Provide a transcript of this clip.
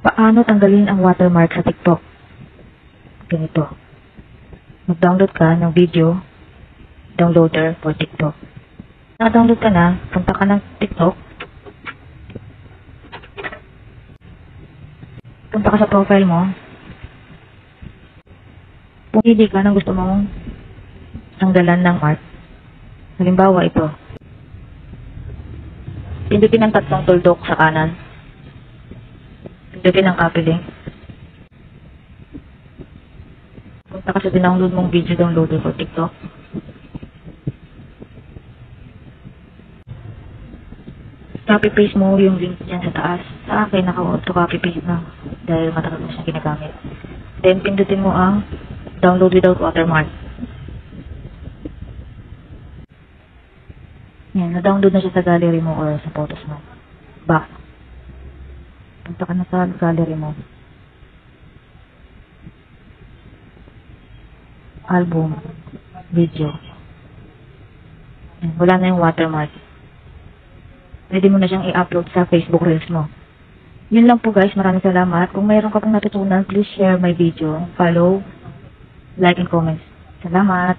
Paano tanggalin ang watermark sa TikTok? Ganito. Mag-download ka ng video downloader for TikTok. Na-download ka na, punta ka ng TikTok. Punta ka sa profile mo. Pumili ka ng gusto mong tanggalan ng mark. Halimbawa ito. Pindutin ang tatlong tuldok sa kanan. Pindutin ang copy link. Punta ka sa dinownload mong video downloader for TikTok. Copy-paste mo yung link dyan sa taas. Sa akin, naka-auto copy-paste na dahil matagal mo siya ginagamit. Then, pindutin mo ang download without watermark. Yan, na-download na siya sa gallery mo or sa photos mo. Back. Punta ka na sa gallery mo. Album. Video. Yan, wala na yung watermark. Pwede mo na siyang i-upload sa Facebook Reels mo. Yun lang po guys. Maraming salamat. Kung mayroon ka pong natutunan, please share my video. Follow, like, and comment. Salamat!